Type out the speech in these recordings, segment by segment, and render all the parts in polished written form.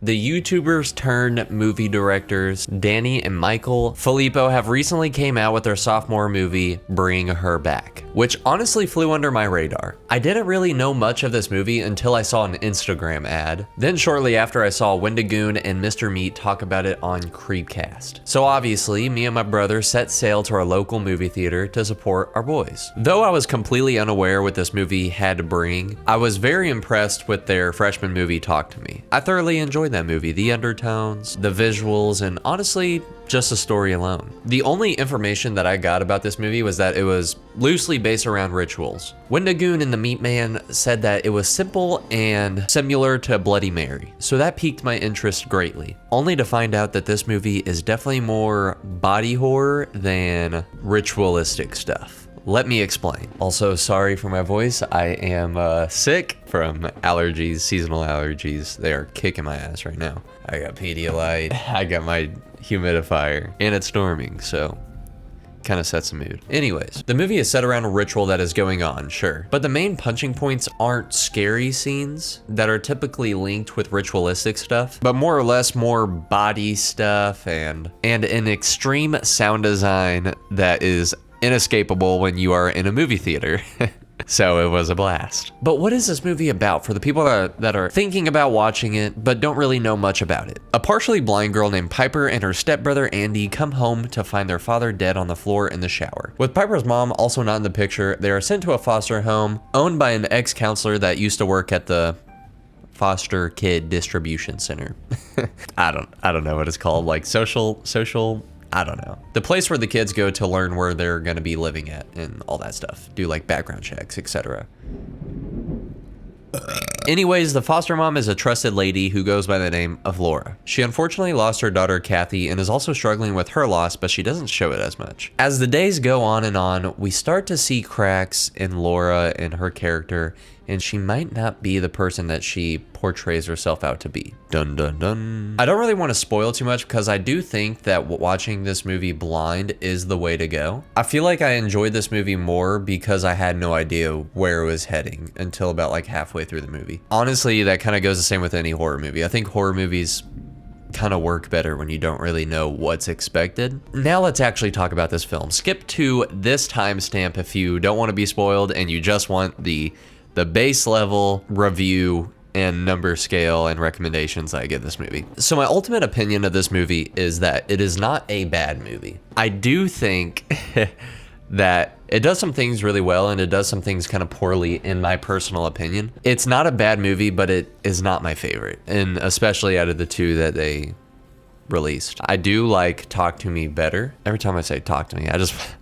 The YouTubers turned movie directors Danny and Michael Filippo have recently came out with their sophomore movie, Bring Her Back, which honestly flew under my radar. I didn't really know much of this movie until I saw an Instagram ad. Then shortly after I saw Wendigoon and Mr. Meat talk about it on Creepcast. So obviously, me and my brother set sail to our local movie theater to support our boys. Though I was completely unaware what this movie had to bring, I was very impressed with their freshman movie Talk to Me. I thoroughly enjoyed that movie, the undertones, the visuals, and honestly, just the story alone. The only information that I got about this movie was that it was loosely based around rituals. Wendigoon and the Meat Man said that it was simple and similar to Bloody Mary, so that piqued my interest greatly, only to find out that this movie is definitely more body horror than ritualistic stuff. Let me explain. Also, sorry for my voice. I am sick from allergies, seasonal allergies. They are kicking my ass right now. I got Pedialyte, I got my humidifier, and it's storming, so kind of sets the mood. Anyways, the movie is set around a ritual that is going on, sure, but the main punching points aren't scary scenes that are typically linked with ritualistic stuff, but more or less more body stuff and an extreme sound design that is inescapable when you are in a movie theater. So it was a blast. But what is this movie about for the people that are thinking about watching it but don't really know much about it? A partially blind girl named Piper and her stepbrother Andy come home to find their father dead on the floor in the shower. With Piper's mom also not in the picture, they are sent to a foster home owned by an ex-counselor that used to work at the foster kid distribution center. I don't know what it's called, like social I don't know. The place where the kids go to learn where they're gonna be living at and all that stuff. Do like background checks, etc. Anyways, the foster mom is a trusted lady who goes by the name of Laura. She unfortunately lost her daughter Kathy and is also struggling with her loss, but she doesn't show it as much. As the days go on, we start to see cracks in Laura and her character, and she might not be the person that she portrays herself out to be. Dun dun dun. I don't really want to spoil too much because I do think that watching this movie blind is the way to go. I feel like I enjoyed this movie more because I had no idea where it was heading until about like halfway through the movie. Honestly, that kind of goes the same with any horror movie. I think horror movies kind of work better when you don't really know what's expected. Now let's actually talk about this film. Skip to this timestamp if you don't want to be spoiled and you just want the base level review and number scale and recommendations I give this movie. So my ultimate opinion of this movie is that it is not a bad movie. I do think that it does some things really well and it does some things kind of poorly in my personal opinion. It's not a bad movie, but it is not my favorite, and especially out of the two that they released. I do like Talk to Me better. Every time I say talk to me,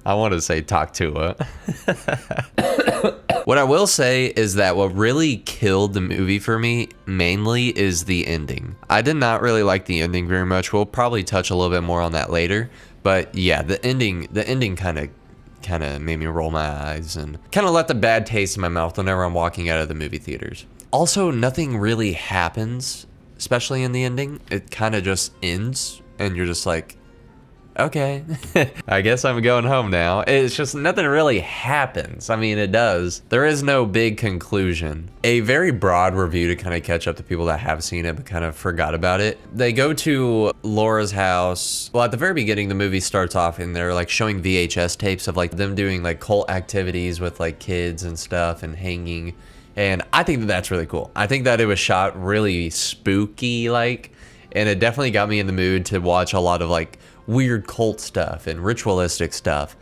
I want to say talk to it. What I will say is that what really killed the movie for me mainly is the ending. I did not really like the ending very much. We'll probably touch a little bit more on that later, but yeah, the ending kind of made me roll my eyes and kind of left a bad taste in my mouth whenever I'm walking out of the movie theaters. Also, nothing really happens, especially in the ending. It kind of just ends and you're just like, okay, I guess I'm going home now. It's just nothing really happens. I mean, it does. There is no big conclusion. A very broad review to kind of catch up to people that have seen it but kind of forgot about it. They go to Laura's house. Well, at the very beginning, the movie starts off and they're like showing VHS tapes of like them doing like cult activities with like kids and stuff and hanging. And I think that that's really cool. I think that it was shot really spooky like, and it definitely got me in the mood to watch a lot of like weird cult stuff and ritualistic stuff.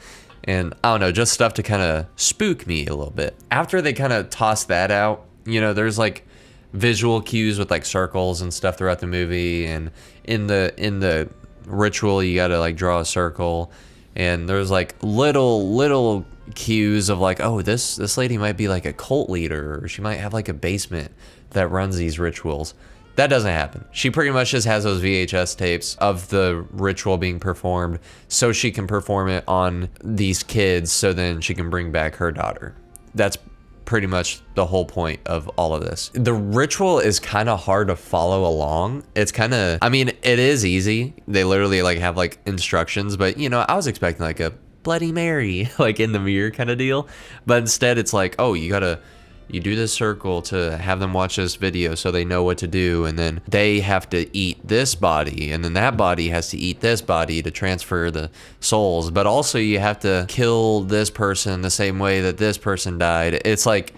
And I don't know, just stuff to kind of spook me a little bit. After they kind of toss that out, you know, there's like visual cues with like circles and stuff throughout the movie. And in the ritual, you got to like draw a circle. And there's like little cues of like, oh, this lady might be like a cult leader, or she might have like a basement that runs these rituals. That doesn't happen. She pretty much just has those VHS tapes of the ritual being performed so she can perform it on these kids so then she can bring back her daughter. That's pretty much the whole point of all of this. The ritual is kind of hard to follow along. It's kind of, I mean, it is easy. They literally like have like instructions, but you know, I was expecting like a Bloody Mary, like in the mirror kind of deal. But instead it's like, oh, you gotta you do this circle to have them watch this video so they know what to do, and then they have to eat this body, and then that body has to eat this body to transfer the souls, but also you have to kill this person the same way that this person died. It's like,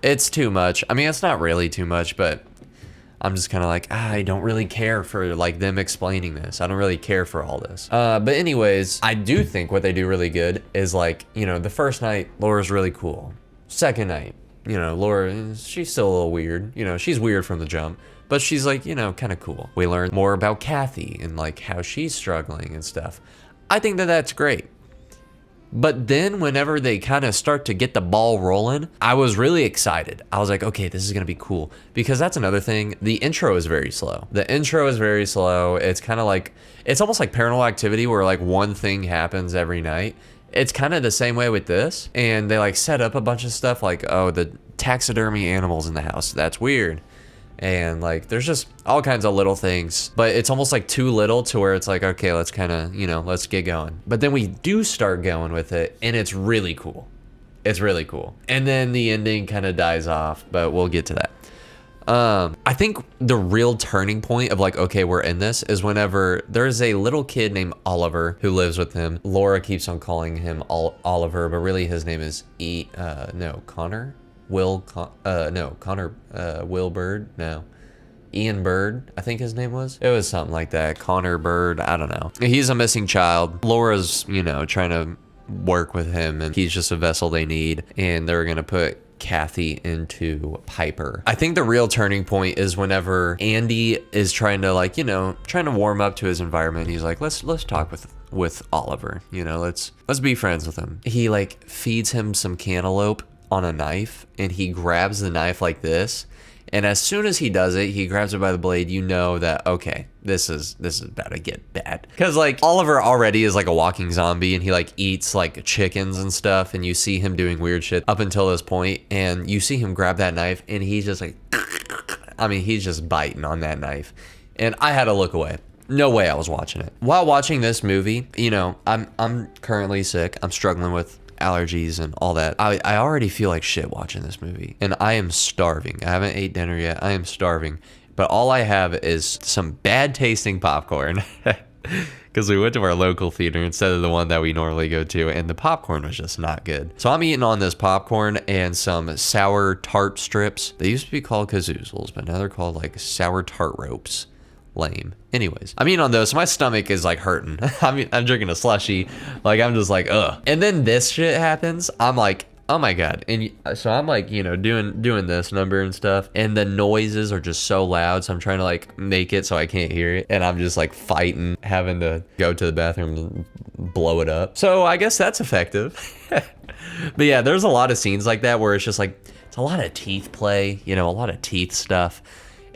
it's too much. I mean, it's not really too much, but I'm just kind of like, I don't really care for like them explaining this. I don't really care for all this. But anyways, I do think what they do really good is like, you know, the first night, Laura's really cool. Second night, you know, Laura, she's still a little weird. You know, she's weird from the jump, but she's like, you know, kind of cool. We learn more about Kathy and like how she's struggling and stuff. I think that that's great. But then whenever they kind of start to get the ball rolling, I was really excited. I was like, okay, this is going to be cool. Because that's another thing. The intro is very slow. The intro is very slow. It's kind of like, it's almost like Paranormal Activity where like one thing happens every night. It's kind of the same way with this. And they like set up a bunch of stuff like, oh, the taxidermy animals in the house. That's weird. And like, there's just all kinds of little things, but it's almost like too little to where it's like, okay, let's kind of, you know, let's get going. But then we do start going with it, and it's really cool. It's really cool. And then the ending kind of dies off, but we'll get to that. I think the real turning point of like, okay, we're in this is whenever there's a little kid named Oliver who lives with him. Laura keeps on calling him Oliver, but really his name is Connor? Will Bird? No. Ian Bird, I think his name was. It was something like that. Connor Bird, I don't know. He's a missing child. Laura's, you know, trying to work with him, and he's just a vessel they need, and they're gonna put Kathy into Piper. I think the real turning point is whenever Andy is trying to like, you know, trying to warm up to his environment. He's like, let's talk with Oliver, you know, let's be friends with him. He like feeds him some cantaloupe on a knife, and he grabs the knife like this, and as soon as he does it, he grabs it by the blade. You know that, okay, this is about to get bad, because like Oliver already is like a walking zombie, and he like eats like chickens and stuff, and you see him doing weird shit up until this point, and you see him grab that knife, and he's just like, I mean, he's just biting on that knife, and I had to look away. No way I was watching it. While watching this movie, you know, I'm currently sick. I'm struggling with allergies and all that. I already feel like shit watching this movie, and I am starving. I haven't ate dinner yet. I am starving, but all I have is some bad tasting popcorn because we went to our local theater instead of the one that we normally go to, and the popcorn was just not good. So I'm eating on this popcorn and some sour tart strips. They used to be called kazoozles, but now they're called like sour tart ropes. Lame. Anyways, I'm eating on those, so my stomach is like hurting. I'm drinking a slushie, like I'm just like, ugh. And then this shit happens. I'm like, oh my god. And so I'm like, you know, doing this number and stuff, and the noises are just so loud, so I'm trying to like make it so I can't hear it, and I'm just like fighting, having to go to the bathroom and blow it up. So I guess that's effective. But yeah, there's a lot of scenes like that where it's just like, it's a lot of teeth play, you know, a lot of teeth stuff,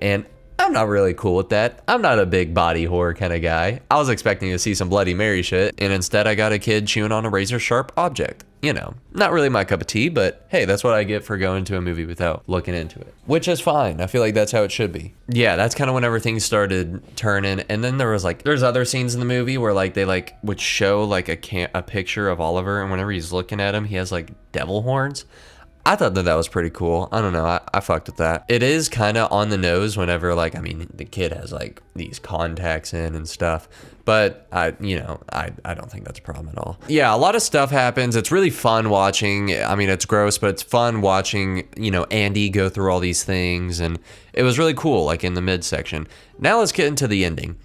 and I'm not really cool with that. I'm not a big body horror kind of guy. I was expecting to see some Bloody Mary shit, and instead I got a kid chewing on a razor sharp object. You know, not really my cup of tea, but hey, that's what I get for going to a movie without looking into it, which is fine. I feel like that's how it should be. Yeah, that's kind of when everything started turning. And then there's other scenes in the movie where like they like would show like a picture of Oliver, and whenever he's looking at him, he has like devil horns. I thought that was pretty cool. I don't know. I fucked with that. It is kind of on the nose whenever, like, I mean, the kid has, like, these contacts in and stuff. But, I don't think that's a problem at all. Yeah, a lot of stuff happens. It's really fun watching. I mean, it's gross, but it's fun watching, you know, Andy go through all these things. And it was really cool, like, in the midsection. Now let's get into the ending.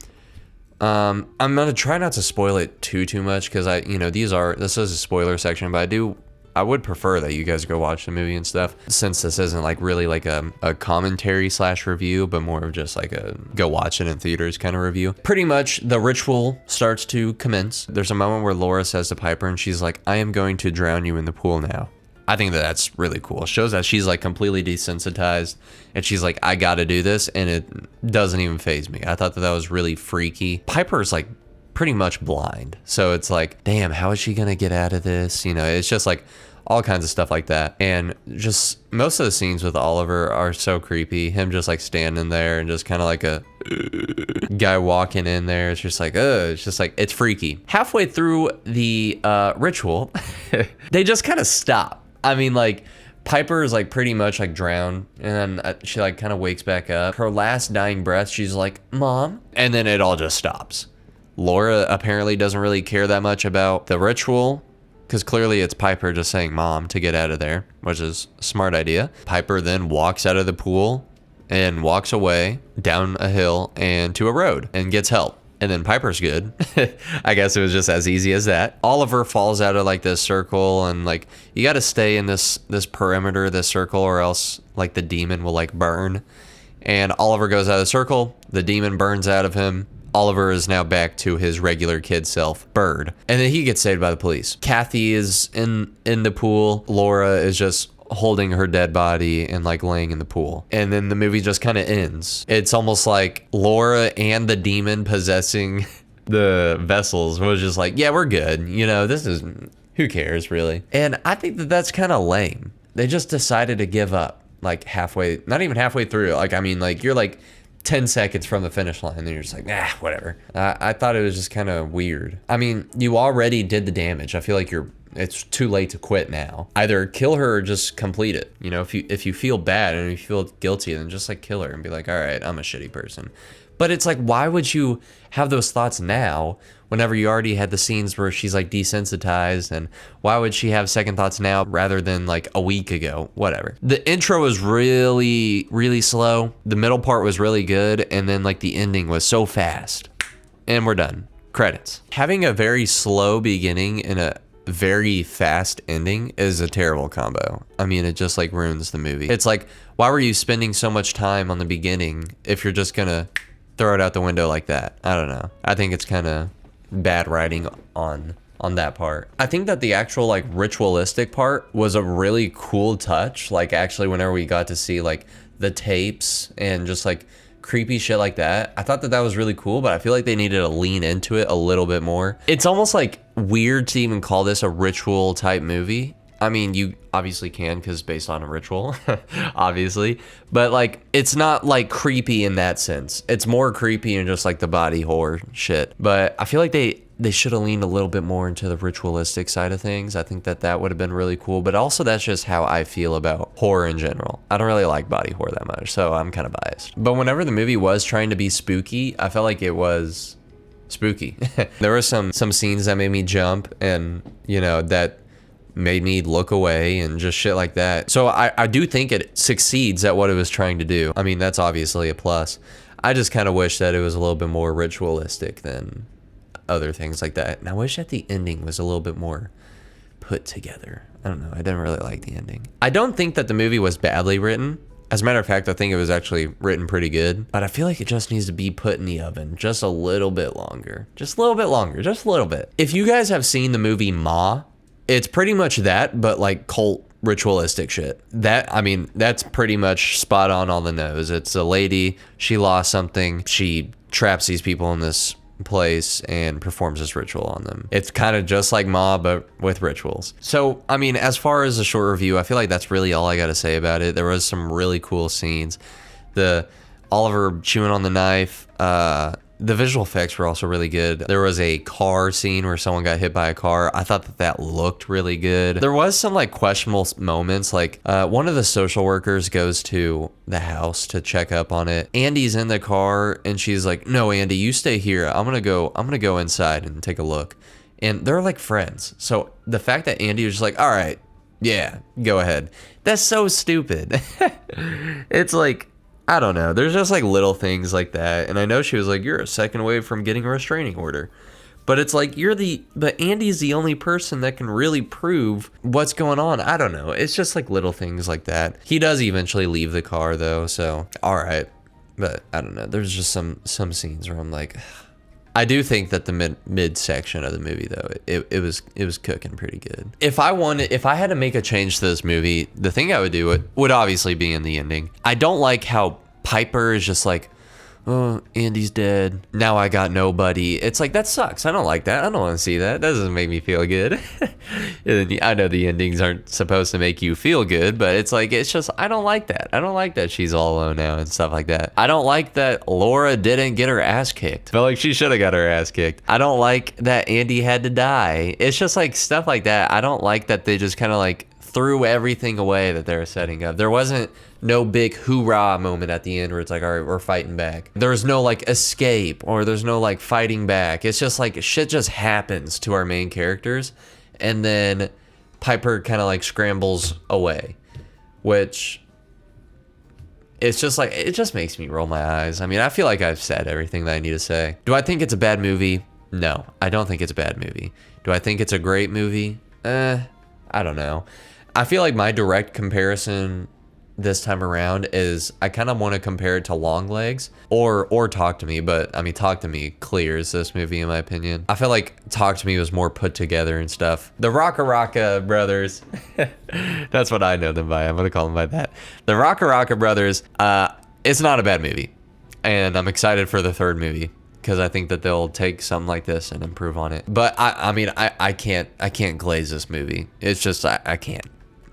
I'm going to try not to spoil it too much because this is a spoiler section, but I would prefer that you guys go watch the movie and stuff, since this isn't like really like a commentary / review, but more of just like a go watch it in theaters kind of review. Pretty much the ritual starts to commence. There's a moment where Laura says to Piper, and she's like, I am going to drown you in the pool now. I think that's really cool. It shows that she's like completely desensitized, and she's like, I gotta do this, and it doesn't even faze me. I thought that was really freaky. Piper's like pretty much blind, so it's like, damn, how is she gonna get out of this? You know, it's just like all kinds of stuff like that. And just most of the scenes with Oliver are so creepy. Him just like standing there and just kind of like a guy walking in there. It's just like, it's just like, it's freaky. Halfway through the ritual, they just kind of stop. I mean, like, Piper is like pretty much like drowned, and then she like kind of wakes back up. Her last dying breath, she's like, "Mom," and then it all just stops. Laura apparently doesn't really care that much about the ritual, because clearly it's Piper just saying "Mom" to get out of there, which is a smart idea. Piper then walks out of the pool and walks away down a hill and to a road and gets help. And then Piper's good. I guess it was just as easy as that. Oliver falls out of like this circle, and like you got to stay in this perimeter, this circle, or else like the demon will like burn. And Oliver goes out of the circle. The demon burns out of him. Oliver is now back to his regular kid self, Bird. And then he gets saved by the police. Kathy is in the pool. Laura is just holding her dead body and like laying in the pool, and then the movie just kind of ends. It's almost like Laura and the demon possessing the vessels was just like, yeah, we're good, you know, this is, who cares really. And I think that that's kind of lame. They just decided to give up like halfway, not even halfway through. Like, I mean, like you're like 10 seconds from the finish line and you're just like, nah, whatever. I thought it was just kind of weird. I mean, you already did the damage. I feel like it's too late to quit now. Either kill her or just complete it. You know, if you feel bad and you feel guilty, then just like kill her and be like, all right, I'm a shitty person. But it's like, why would you have those thoughts now whenever you already had the scenes where she's like desensitized? And why would she have second thoughts now rather than like a week ago? Whatever. The intro was really, really slow. The middle part was really good. And then like the ending was so fast. And we're done. Credits. Having a very slow beginning and a very fast ending is a terrible combo. I mean, it just like ruins the movie. It's like, why were you spending so much time on the beginning if you're just gonna throw it out the window like that? I don't know. I think it's kind of bad writing on that part. I think that the actual like ritualistic part was a really cool touch. Like actually whenever we got to see like the tapes and just like creepy shit like that, I thought that that was really cool, but I feel like they needed to lean into it a little bit more. It's almost like weird to even call this a ritual type movie. I mean, you obviously can because it's based on a ritual, obviously, but like it's not like creepy in that sense. It's more creepy in just like the body horror shit. But I feel like they should have leaned a little bit more into the ritualistic side of things. I think that that would have been really cool, but also that's just how I feel about horror in general. I don't really like body horror that much, so I'm kind of biased. But whenever the movie was trying to be spooky, I felt like it was spooky. There were some scenes that made me jump, and you know, that made me look away and just shit like that. So I do think it succeeds at what it was trying to do. I mean, that's obviously a plus. I just kind of wish that it was a little bit more ritualistic than other things like that. And I wish that the ending was a little bit more put together. I don't know. I didn't really like the ending. I don't think that the movie was badly written. As a matter of fact, I think it was actually written pretty good, but I feel like it just needs to be put in the oven just a little bit longer. Just a little bit longer, just a little bit. If you guys have seen the movie Ma, it's pretty much that, but like cult ritualistic shit. That, I mean, that's pretty much spot on the nose. It's a lady, she lost something, she traps these people in this place and performs this ritual on them. It's kind of just like Ma, but with rituals. So, I mean, as far as a short review, I feel like that's really all I got to say about it. There was some really cool scenes. The Oliver chewing on the knife, the visual effects were also really good. There was a car scene where someone got hit by a car. I thought that that looked really good. There was some like questionable moments. Like one of the social workers goes to the house to check up on it. Andy's in the car and she's like, "No, Andy, you stay here. I'm gonna go inside and take a look." And they're like friends. So the fact that Andy was just like, "All right, yeah, go ahead." That's so stupid. It's like, I don't know. There's just like little things like that. And I know she was like, "You're a second away from getting a restraining order." But it's like, but Andy's the only person that can really prove what's going on. I don't know. It's just like little things like that. He does eventually leave the car though. So, all right. But I don't know. There's just some scenes where I'm like, I do think that the mid section of the movie though, it was cooking pretty good. If I had to make a change to this movie, the thing I would do would obviously be in the ending. I don't like how Piper is just like, "Oh, Andy's dead. Now I got nobody." It's like, that sucks. I don't like that. I don't want to see that. That doesn't make me feel good. I know the endings aren't supposed to make you feel good, but it's like, it's just, I don't like that. I don't like that she's all alone now and stuff like that. I don't like that Laura didn't get her ass kicked. I feel like she should have got her ass kicked. I don't like that Andy had to die. It's just like stuff like that. I don't like that they just kind of like threw everything away that they're setting up. There wasn't no big hoorah moment at the end where it's like, all right, we're fighting back. There's no like escape, or there's no like fighting back. It's just like shit just happens to our main characters, and then Piper kind of like scrambles away, which it's just like, it just makes me roll my eyes. I mean, I feel like I've said everything that I need to say. Do I think it's a bad movie? No, I don't think it's a bad movie. Do I think it's a great movie? I don't know. I feel like my direct comparison this time around is I kind of want to compare it to Longlegs or Talk to Me, but I mean, Talk to Me clears this movie in my opinion. I feel like Talk to Me was more put together and stuff. The Rocka brothers, that's what I know them by. I'm gonna call them by that. The Rocka brothers, it's not a bad movie, and I'm excited for the third movie because I think that they'll take something like this and improve on it. But I mean, I can't glaze this movie. It's just I can't.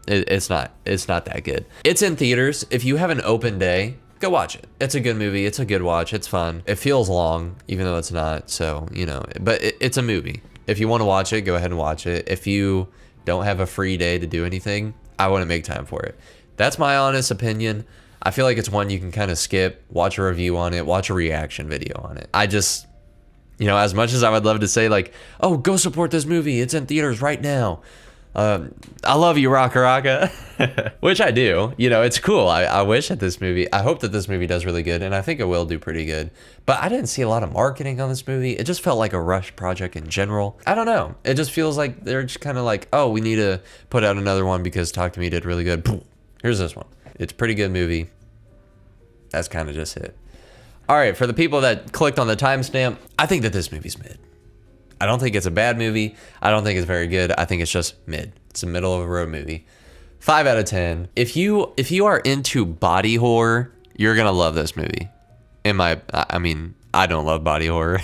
It's not that good. It's in theaters. If you have an open day, go watch it. It's a good movie. It's a good watch. It's fun. It feels long, even though it's not. So, you know, but it's a movie. If you want to watch it, go ahead and watch it. If you don't have a free day to do anything, I wouldn't make time for it. That's my honest opinion. I feel like it's one you can kind of skip, watch a review on it, watch a reaction video on it. I just, you know, as much as I would love to say like, oh, go support this movie. It's in theaters right now. I love you, Rocka, which I do. You know, it's cool. I wish that this movie, I hope that this movie does really good, and I think it will do pretty good. But I didn't see a lot of marketing on this movie. It just felt like a rush project in general. I don't know. It just feels like they're just kind of like, oh, we need to put out another one because Talk to Me did really good. Boom. Here's this one. It's a pretty good movie. That's kind of just it. All right, for the people that clicked on the timestamp, I think that this movie's mid. I don't think it's a bad movie. I don't think it's very good. I think it's just mid. It's a middle of a road movie. 5 out of 10. If you are into body horror, you're gonna love this movie. I mean, I don't love body horror,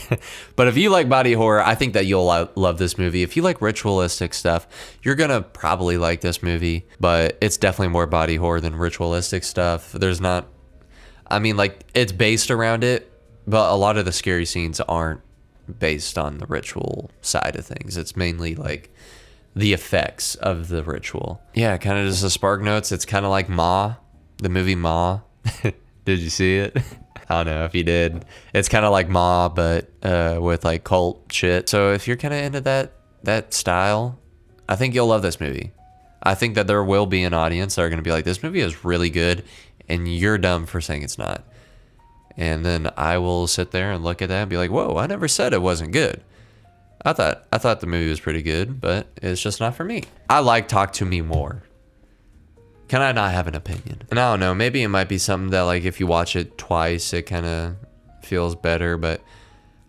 but if you like body horror, I think that you'll love this movie. If you like ritualistic stuff, you're gonna probably like this movie, but it's definitely more body horror than ritualistic stuff. There's not, I mean, like, it's based around it, but a lot of the scary scenes aren't based on the ritual side of things. It's mainly like the effects of the ritual. Yeah, kind of just a spark notes. It's kind of like Ma, the movie Ma. Did you see it? I don't know if you did. It's kind of like Ma, but with like cult shit. So if you're kind of into that style, I think you'll love this movie. I think that there will be an audience that are going to be like, this movie is really good, and you're dumb for saying it's not. And then I will sit there and look at that and be like, whoa, I never said it wasn't good. I thought the movie was pretty good, but it's just not for me. I like Talk to Me more. Can I not have an opinion? And I don't know, maybe it might be something that like if you watch it twice, it kind of feels better. But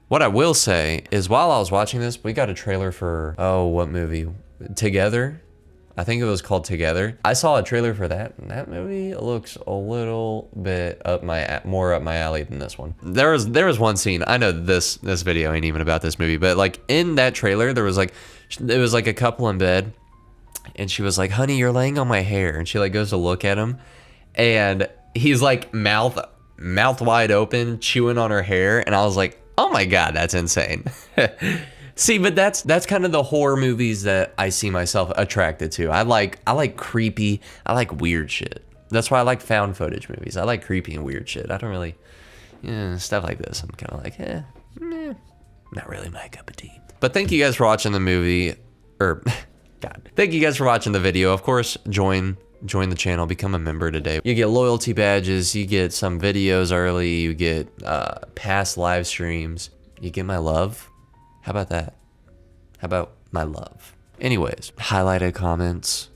what I will say is while I was watching this, we got a trailer for, oh, what movie? Together? I think it was called Together. I saw a trailer for that, and that movie looks a little bit more up my alley than this one. There was one scene. I know this video ain't even about this movie, but like in that trailer, it was like a couple in bed, and she was like, "Honey, you're laying on my hair," and she like goes to look at him, and he's like mouth wide open, chewing on her hair, and I was like, "Oh my god, that's insane." See, but that's kind of the horror movies that I see myself attracted to. I like creepy, I like weird shit. That's why I like found footage movies. I like creepy and weird shit. I don't really, stuff like this. I'm kind of like, not really my cup of tea. But thank you guys for watching the movie, thank you guys for watching the video. Of course, join the channel, become a member today. You get loyalty badges, you get some videos early, you get past live streams, you get my love. How about that? How about my love? Anyways, highlighted comments.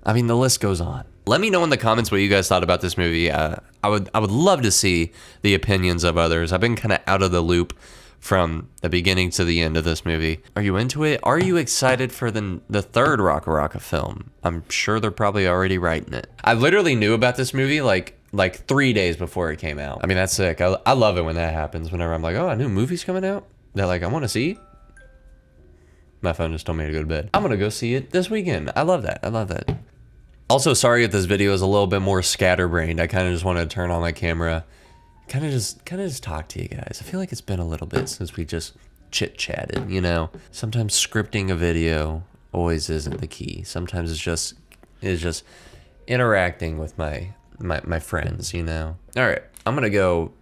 I mean, the list goes on. Let me know in the comments what you guys thought about this movie. I would love to see the opinions of others. I've been kind of out of the loop from the beginning to the end of this movie. Are you into it? Are you excited for the third Rocka film? I'm sure they're probably already writing it. I literally knew about this movie like 3 days before it came out. I mean, that's sick. I love it when that happens. Whenever I'm like, oh, a new movie's coming out that like I want to see. My phone just told me to go to bed. I'm gonna go see it this weekend. I love that. I love that. Also, sorry if this video is a little bit more scatterbrained. I kind of just wanted to turn on my camera, kind of just talk to you guys. I feel like it's been a little bit since we just chit-chatted, you know? Sometimes scripting a video always isn't the key. Sometimes it's just is just interacting with my friends, you know. All right, I'm gonna go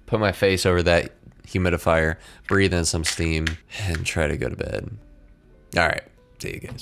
put my face over that humidifier, breathe in some steam, and try to go to bed. All right, see you guys.